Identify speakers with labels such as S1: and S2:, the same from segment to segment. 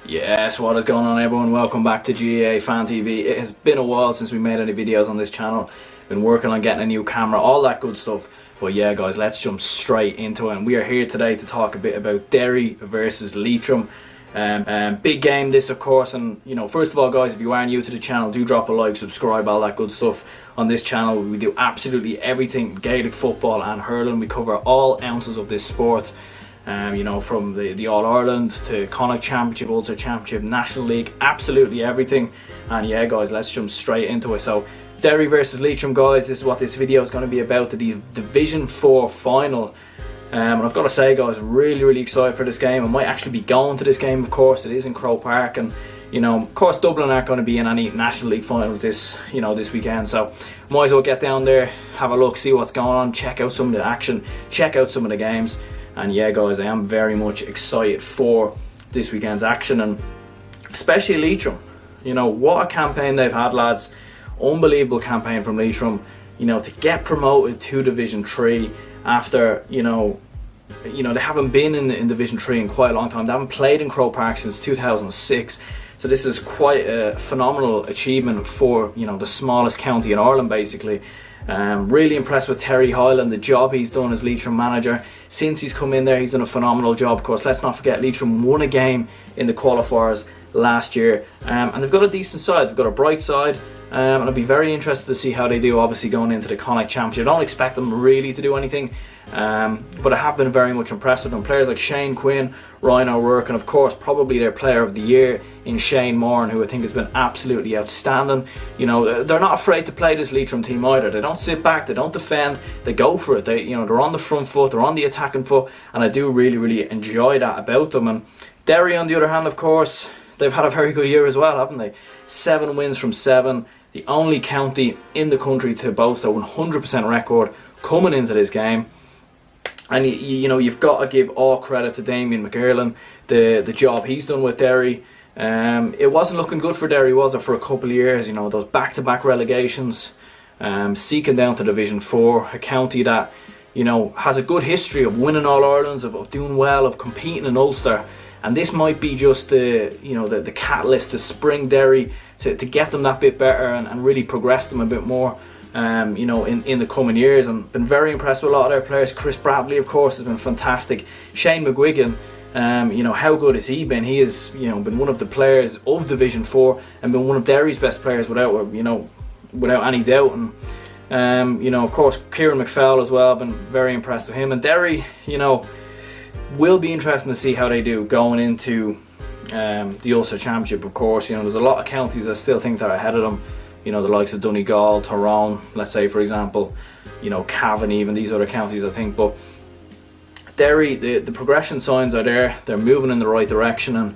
S1: Yes, what is going on everyone? Welcome back to GAA Fan TV. It has been a while since we made any videos on this channel. Been working on getting a new camera, all that good stuff. But yeah guys, let's jump straight into it. And we are here today to talk a bit about Derry versus Leitrim. Big game this, of course. And you know, first of all guys, if you are new to the channel, do drop a like, subscribe, all that good stuff. On this channel we do absolutely everything Gaelic football and hurling. We cover all ounces of this sport. You know, from the All-Ireland to Connacht Championship, Ulster Championship, National League, absolutely everything. And yeah guys, let's jump straight into it. So Derry versus Leitrim guys, this is what this video is going to be about, the Division 4 final. And I've got to say guys, really excited for this game. I might actually be going to this game, of course. It is in Croke Park, and you know, of course Dublin aren't going to be in any National League finals this weekend, so might as well get down there, have a look, see what's going on, check out some of the action, check out some of the games. And yeah guys, I am very much excited for this weekend's action, and especially Leitrim. You know, what a campaign they've had, lads. Unbelievable campaign from Leitrim. You know, to get promoted to Division 3 after, you know, they haven't been in Division 3 in quite a long time. They haven't played in Croke Park since 2006. So this is quite a phenomenal achievement for, you know, the smallest county in Ireland basically. Really impressed with Terry Hyland, the job he's done as Leitrim manager. Since he's come in there, he's done a phenomenal job. Of course, let's not forget Leitrim won a game in the qualifiers last year. And they've got a decent side, they've got a bright side. And I'll be very interested to see how they do, obviously going into the Connacht Championship. I don't expect them really to do anything, but I have been very much impressed with them. Players like Shane Quinn, Ryan O'Rourke, and of course probably their player of the year in Shane Moran, who I think has been absolutely outstanding. You know, they're not afraid to play this Leitrim team either. They don't sit back, they don't defend, they go for it. They, you know, they're on the front foot, they're on the attacking foot, and I do really enjoy that about them. And Derry, on the other hand, of course, they've had a very good year as well, haven't they? 7 wins from 7. The only county in the country to boast a 100% record coming into this game. And you know, you've got to give all credit to Damien McGurlin, the job he's done with Derry. It wasn't looking good for Derry, was it, for a couple of years? You know, those back-to-back relegations, seeking down to Division 4, a county that, you know, has a good history of winning All-Irelands, of doing well, of competing in Ulster. And this might be just the catalyst to spring Derry to get them that bit better and really progress them a bit more, you know, in the coming years. And been very impressed with a lot of their players. Chris Bradley, of course, has been fantastic. Shane McGuigan, you know, how good has he been? He has, you know, been one of the players of Division 4 and been one of Derry's best players without any doubt. And you know, of course, Kieran McFell as well. I've been very impressed with him. And Derry, you know, will be interesting to see how they do going into the Ulster Championship. Of course, you know, there's a lot of counties I still think that are ahead of them. You know, the likes of Donegal, Tyrone, let's say for example, you know, Cavan, even these other counties I think. But Derry, the progression signs are there. They're moving in the right direction, and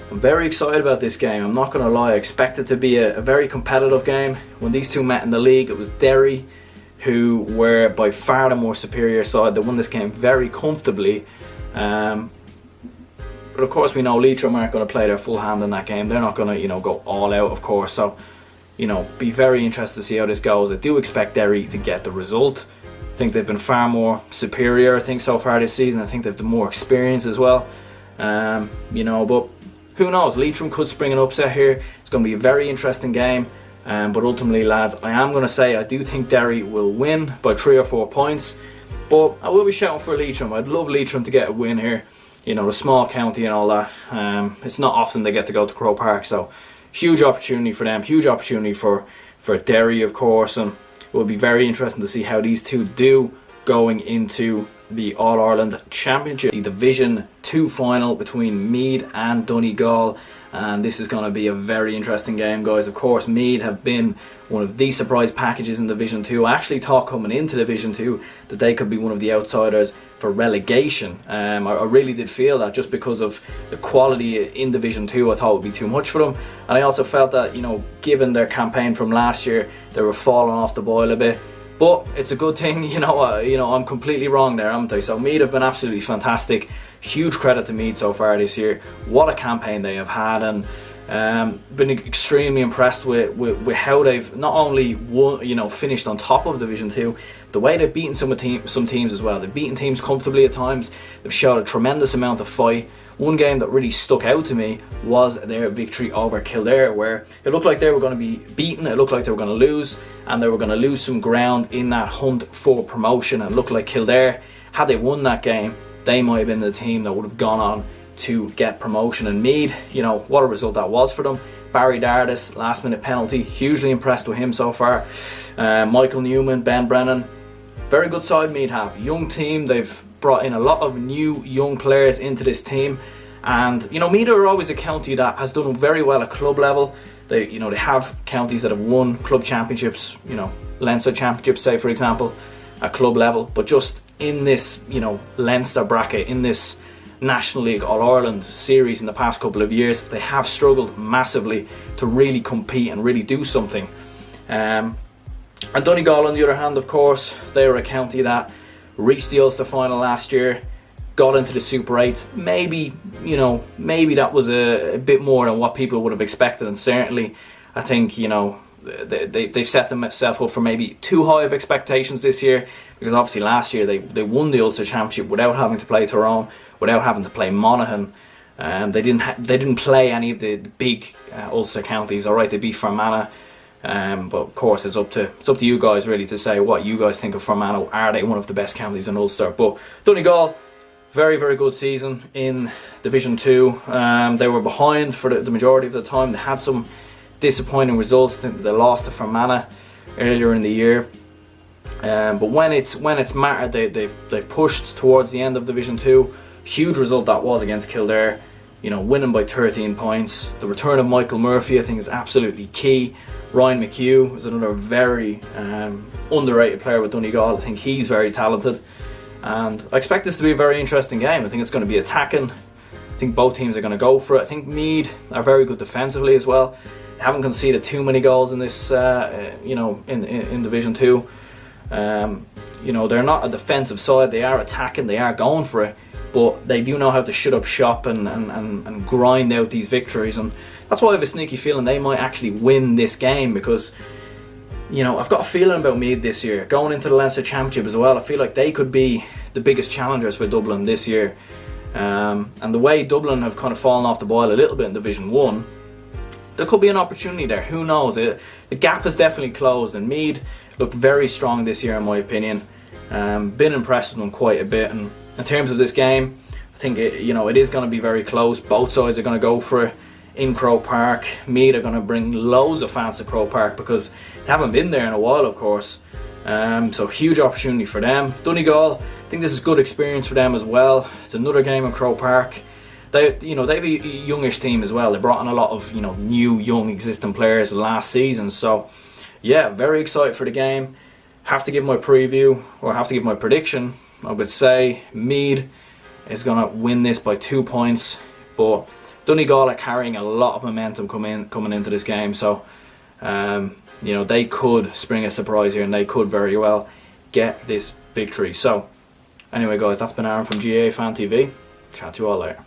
S1: I'm very excited about this game. I'm not going to lie, I expect it to be a very competitive game. When these two met in the league, it was Derry who were by far the more superior side. They won this game very comfortably. But of course we know Leitrim aren't going to play their full hand in that game. They're not going to, you know, go all out, of course. So, you know, be very interested to see how this goes. I do expect Derry to get the result. I think they've been far more superior, I think, so far this season. I think they've the more experience as well. You know, but who knows? Leitrim could spring an upset here. It's going to be a very interesting game. But ultimately, lads, I am going to say I do think Derry will win by 3 or 4 points. But I will be shouting for Leitrim. I'd love Leitrim to get a win here. You know, the small county and all that. It's not often they get to go to Croke Park, so huge opportunity for them. Huge opportunity for Derry, of course. And it will be very interesting to see how these two do going into the All-Ireland Championship, the Division 2 final between Meath and Donegal. And this is going to be a very interesting game, guys. Of course, Meath have been one of the surprise packages in Division 2. I actually thought coming into Division 2 that they could be one of the outsiders for relegation. I really did feel that, just because of the quality in Division 2. I thought it would be too much for them. And I also felt that, you know, given their campaign from last year, they were falling off the boil a bit. But it's a good thing, you know, I'm completely wrong there, haven't I? So Meath have been absolutely fantastic. Huge credit to Meath so far this year. What a campaign they have had, and been extremely impressed with how they've not only won, you know, finished on top of Division 2, the way they've beaten some teams as well. They've beaten teams comfortably at times. They've showed a tremendous amount of fight. one game that really stuck out to me was their victory over Kildare, where it looked like they were going to be beaten, it looked like they were going to lose, and they were going to lose some ground in that hunt for promotion. It looked like Kildare, had they won that game, they might have been the team that would have gone on to get promotion. And Meath, you know, what a result that was for them. Barry Dardis, last minute penalty, hugely impressed with him so far. Michael Newman, Ben Brennan, very good side Meath have. Young team, they've brought in a lot of new young players into this team. And, you know, Meath are always a county that has done very well at club level. They, you know, they have counties that have won club championships, you know, Leinster championships, say, for example, at club level. But just in this, you know, Leinster bracket, in this National League All-Ireland series in the past couple of years, they have struggled massively to really compete and really do something. And Donegal, on the other hand, of course, they were a county that reached the Ulster final last year, got into the Super 8. Maybe, you know, maybe that was a bit more than what people would have expected, and certainly I think, you know, they've set themselves up for maybe too high of expectations this year, because obviously last year they won the Ulster Championship without having to play Tyrone, without having to play Monaghan. They didn't play any of the big Ulster counties. All right, they beat Fermanagh, but of course it's up to you guys really to say what you guys think of Fermanagh. Are they one of the best counties in Ulster? But Donegal, very, very good season in Division 2. They were behind for the majority of the time. They had some disappointing results. I think they lost to Fermanagh earlier in the year. But when it's mattered, they've pushed towards the end of Division 2. Huge result that was against Kildare, you know, winning by 13 points. The return of Michael Murphy, I think, is absolutely key. Ryan McHugh is another very underrated player with Donegal. I think he's very talented, and I expect this to be a very interesting game. I think it's going to be attacking. I think both teams are going to go for it. I think Meath are very good defensively as well. They haven't conceded too many goals in this, you know, in Division 2. You know, they're not a defensive side. They are attacking. They are going for it. But they do know how to shut up shop and grind out these victories. And that's why I have a sneaky feeling they might actually win this game, because, you know, I've got a feeling about Meath this year. Going into the Leinster Championship as well, I feel like they could be the biggest challengers for Dublin this year. And the way Dublin have kind of fallen off the boil a little bit in Division 1, there could be an opportunity there. Who knows? The gap has definitely closed, and Meath look very strong this year in my opinion. Been impressed with them quite a bit. And in terms of this game, I think you know, it is going to be very close. Both sides are going to go for it in Croke Park. Meath are going to bring loads of fans to Croke Park because they haven't been there in a while, of course. So huge opportunity for them. Donegal, I think this is good experience for them as well. It's another game in Croke Park. They have a youngish team as well. They brought in a lot of, you know, new, young, existing players last season. So yeah, very excited for the game. Have to give my preview, or have to give my prediction. I would say Meath is going to win this by 2 points, but Donegal are carrying a lot of momentum coming into this game. So you know, they could spring a surprise here, and they could very well get this victory. So anyway guys, that's been Aaron from GAA Fan TV. Chat to you all later.